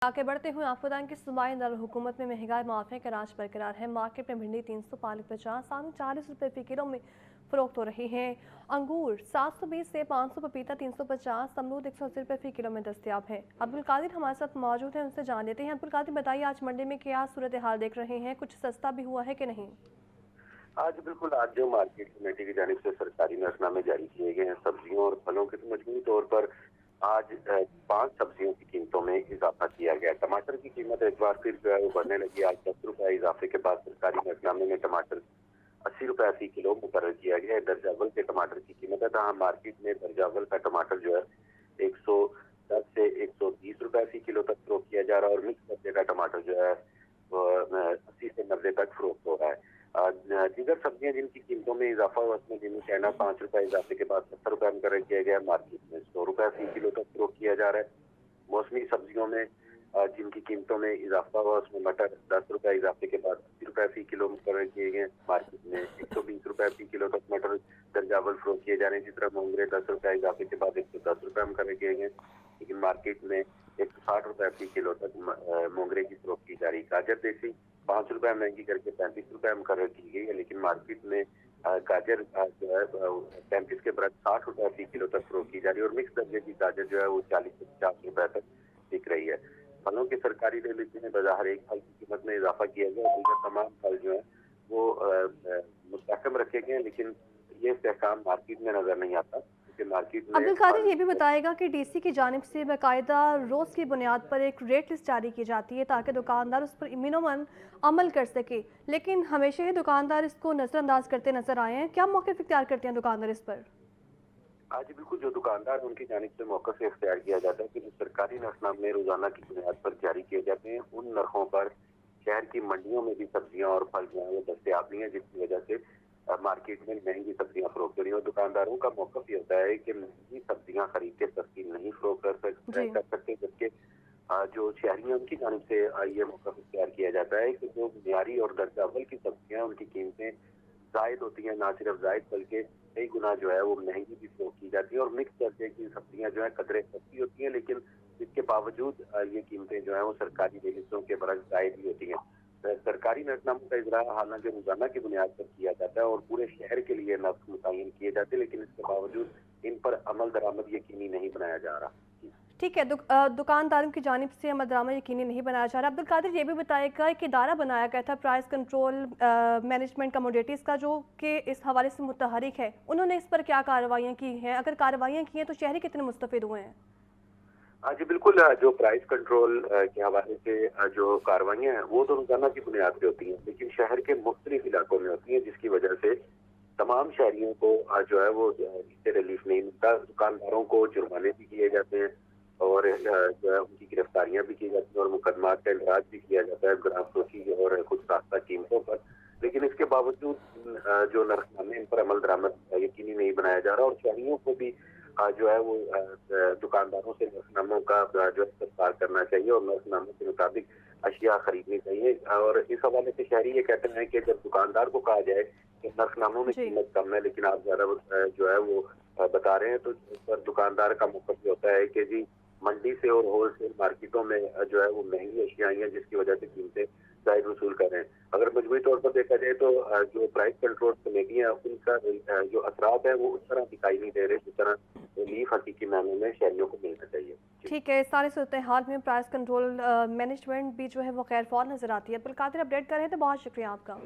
आगे बढ़ते हुए आफतान की सूबाई दारुल-हुकूमत में महंगाई माफिया का राज बरकरार है। मार्केट में भिंडी 300 पालक 50 आलू 40 रुपए फी किलो में फरोख्त हो रही हैं। अंगूर 720 से 500, पपीता 350, अमरूद 180 रुपए फी किलो में दस्तयाब है। अब्दुल कादिर हमारे साथ मौजूद हैं, उनसे जान लेते हैं। अब्दुल कादिर बताइए, आज मंडी में क्या सूरत हाल देख रहे हैं? कुछ सस्ता भी हुआ है कि नहीं? आज बिल्कुल आज जो मार्केट कमेटी की जानिब से सरकारी नजरनामे जारी किए गए हैं सब्जियों और फलों के, तो मजमूई तौर पर आज 5 सब्जियों की कीमतों में इजाफा किया गया। टमाटर की कीमत एक बार फिर जो है वो बढ़ने लगी। आज 10 रुपए इजाफे के बाद सरकारी नजरनामे में टमाटर 80 रुपए फी किलो मुकर्रर किया गया है। दर्जा अव्वल के टमाटर की कीमत है, जहाँ मार्केट में दर्जा अव्वल का टमाटर जो है 110 से 120 रुपए फी किलो तक फरोख्त किया जा रहा है और मिक्स दर्जे का टमाटर जो है 80 से 90 तक फरोख्त हो रहा है। दीगर सब्जियां जिनकी कीमतों में इजाफा हुआ, उसमें जिनमें कहना 5 रुपए इजाफे के बाद 70 रुपए मुकर्रर किया गया। मार्केट में 100 रुपए फी किलो तक फरोख्त किया जा रहा है। मौसमी सब्जियों में जिनकी कीमतों में इजाफा हुआ, उसमें मटर 10 रुपए इजाफे के बाद 80 रुपए फी किलो मुकर्रर किए गए। मार्केट में 120 रुपए फी किलो तक मटर दर्जावल फरोख्त किए जा रहे हैं। जिस तरह मोंगरे 10 रुपए इजाफे के बाद 110 रुपए मुकर्रर किए गए, लेकिन मार्केट में 160 रुपए फी किलो तक मोंगरे की फरोख्त की जा रही। गाजर देसी 5 रुपए महंगी करके 35 रुपए मुकर्रर की गई है, लेकिन मार्केट में गाजर जो है 35 के बरस 60 रुपए फी किलो तक फरोख्त की जा रही है और मिक्स दर्जे की गाजर जो है वो 40 से 50 रुपए तक बिक रही है। फलों की सरकारी रेलवे में बाजार एक फल की कीमत में इजाफा किया गया। दीगर तमाम फल जो है वो मुस्तहकम रखे गए हैं, लेकिन ये इस्तेहकाम मार्केट में नजर नहीं आता। मार्केट में अब्दुल कादिर ये भी बताएगा कि डीसी की जानिब से बाकायदा रोज़ की बुनियाद पर एक रेट लिस्ट जारी की जाती है ताकि दुकानदार उस पर इमीनोमन अमल कर सके, लेकिन हमेशा ही दुकानदार इसको नज़रअंदाज करते नजर आए हैं। क्या मौक़िफ़ इख्तियार करते हैं दुकानदार इस पर? आज बिल्कुल जो दुकानदार उनकी जानिब से मौके से इख्तियार किया जाता है कि जो सरकारी नजरनामे रोजाना की बुनियाद पर जारी किए जाते हैं, उन नरखों पर शहर की मंडियों में भी सब्जियां और फल जो है वो दस्तयाब नहीं है, जिसकी वजह से मार्केट में महंगी सब्जियां फरोख्त हो रही है। और दुकानदारों का मौक़िफ़ ये होता है कि महंगी सब्जियां खरीद के सस्ती नहीं फरोख्त कर सकते, जबकि जो शहरी हैं उनकी जानिब से ये मौक़िफ़ इख्तियार किया जाता है कि जो मियारी और दर्जा अव्वल की सब्जियां उनकी कीमतें जायद होती हैं, ना सिर्फ जायद बल्कि कई गुना जो है वो महंगी भी फरोख्त की जाती है। और मिक्स दर्जे की सब्जियां जो है कदरे सस्ती होती हैं, लेकिन इसके बावजूद ये कीमतें जो है वो सरकारी रेलिस्टों के बरक्स जायद भी होती हैं। सरकारी नजरनामों का इजरा हालांकि रोजाना की बुनियाद पर किया जाता है और पूरे शहर के लिए नर्ख मुतय्यन किए जाते हैं, लेकिन इसके बावजूद इन पर अमल दरामद यकीनी नहीं बनाया जा रहा। ठीक है, दुकानदारों की जानिब से अमल दरामद यकीनी नहीं बनाया जा रहा। अब्दुल कादिर ये भी बताएगा, एक इदारा बनाया गया था प्राइस कंट्रोल मैनेजमेंट कमोडिटीज़ का, जो कि इस हवाले से मुतहरिक है, उन्होंने इस पर क्या कार्रवाइयाँ की हैं? अगर कार्रवाइयाँ की हैं तो शहरी कितने मुस्तफ़िद हुए हैं? जी बिल्कुल, जो प्राइस कंट्रोल के हवाले से जो कार्रवाइयाँ हैं वो तो रोजाना की बुनियाद पे होती हैं, लेकिन शहर के मुख्तलिफ इलाकों में होती हैं, जिसकी वजह से तमाम शहरियों को जो है वो इससे रिलीफ नहीं मिलता। दुकानदारों को जुर्माने भी किए जाते हैं और जो है उनकी गिरफ्तारियां भी की जाती हैं और मुकदमात का इंदराज भी किया जाता है ग्राहकों और खुद साख्ता कीमतों पर। लेकिन इसके बावजूद जो नरखनामे इन पर अमल दरामद यकीनी नहीं बनाया जा रहा और शहरियों को भी जो है वो दुकानदारों से नरखनामों का जो इस्तफसार करना चाहिए और नरखनामों के मुताबिक अशिया खरीदनी चाहिए। और इस हवाले से शहरी ये कहते हैं कि जब दुकानदार को कहा जाए कि नरखनामों में कीमत कम है लेकिन आप ज्यादा जो है वो बता रहे हैं, तो इस पर दुकानदार का मौक़िफ़ होता है कि जी मंडी से और होलसेल मार्केटों में जो है वो महंगी अशिया आई हैं, जिसकी वजह से कीमतें जायद वसूल कर रहे हैं। अगर मजमूई तौर पर देखा जाए तो जो प्राइस कंट्रोल कमेटी है उनका जो असरात है वो उस तरह दिखाई नहीं दे रहे जिस तरह रिलीफ हकीकी मायने में शहरियों को मिलना चाहिए। ठीक है, इस सारे सूरत हाल में प्राइस कंट्रोल मैनेजमेंट भी जो है वो खैर फौर नजर आती है। अब्दुल कादिर अपडेट कर रहे हैं, तो बहुत शुक्रिया आपका।